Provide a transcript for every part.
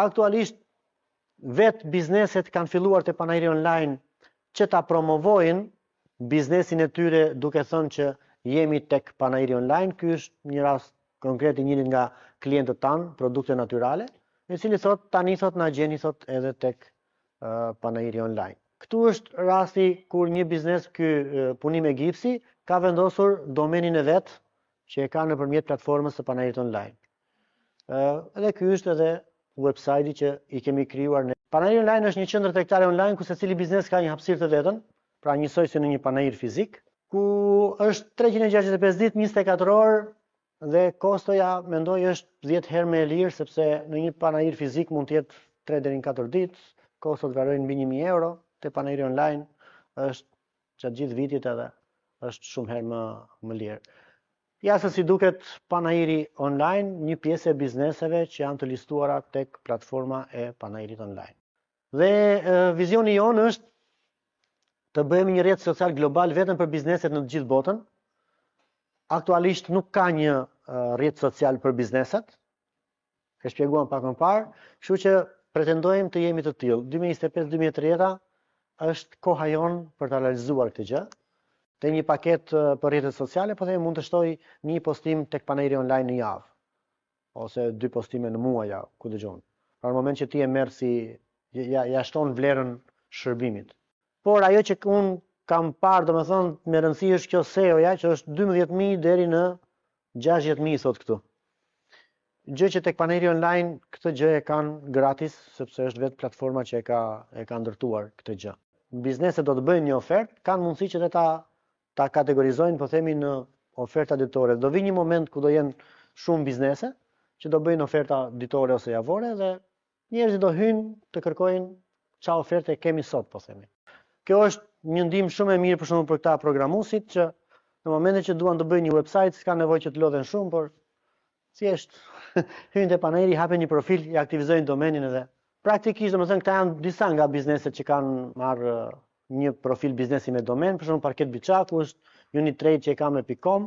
aktualisht vetë bizneset kanë filluar të panajri online që ta promovojnë biznesin e tyre duke thënë që jemi tek panajri online. Ky është një rast konkret i njërit nga klientët tanë, produkte natyrale, i cili thot tani thot na gjeni thot edhe tek panajri online. Këtu është rasti kur një biznes ky punim e gipsi ka vendosur domenin e vet që e ka nëpërmjet platformës së panajrit online. Edhe ky është edhe website-i që i kemi krijuar ne. Panajri online është një qendër tregtare online ku secili biznes ka një hapësirë të vetën, pra njësoj si në një panajir fizik, ku është 365 ditë 24 orë dhe kostoja mendoj është 10 herë më e lirë sepse në një panajir fizik mund të jetë 3 deri në 4 ditë, kostot varojnë mbi 1000 euro, te panajiri online është gjatë gjithë vitit edhe është shumë herë më lirë. Ja se si duket panajiri online, një pjesë e bizneseve që janë të listuara tek platforma e panajirit online. Dhe vizioni jonë është të bëhemi një rrjet social global vetëm për bizneset në të gjithë botën. Aktualisht nuk ka një rrjet social për bizneset. E shpjeguam pak më parë, kështu që pretendojmë të jemi të tillë. 2025-2030 është koha jonë për të realizuar këtë gjë. Te një paket për rrjetet sociale, po themi mund të shtoj një postim tek panajiri online në javë, ose 2 postime në muaj, ku dëgjon. Pra në moment që ti e merr si ja shton vlerën shërbimit. Por ajo që un kam parë, domethënë me rëndësi është kjo SEO-ja, që është 12.000 deri në 60.000 thot këtu. Gjë që tek panajiri online këtë gjë e kanë gratis, sepse është vetë platforma që e ka ndërtuar këtë gjë. Bizneset do të bëjnë një ofertë, kanë mundësi që ta kategorizojnë, po themi, në oferta ditore. Do vi një moment ku do jenë shumë biznese që do bëjnë oferta ditore ose javore dhe njerëzit do hyjnë të kërkojnë çfarë oferte kemi sot, po themi. Kjo është një ndihmë shumë e mirë për shembull për këta programuesit që në momentin që duan të bëjnë një website, s'ka nevojë që të lodhen shumë, por thjesht hyjnë te panajiri, hapen një profil, i aktivizojnë domenin edhe praktikisht domethënë këta janë disa nga bizneset që kanë marrë një profil biznesi me domen, për shembull Parket Biçaku është Unitrade që e ka me .com.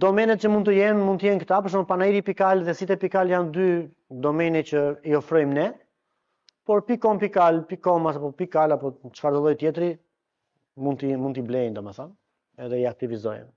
Domenet që mund të jenë këta, për shembull panajiri.al dhe site.al janë 2 domene që i ofrojmë ne. Por .com.al, .com apo .al apo çfarëdo lloj tjetri mund t'i blejnë domethënë, edhe i aktivizojnë.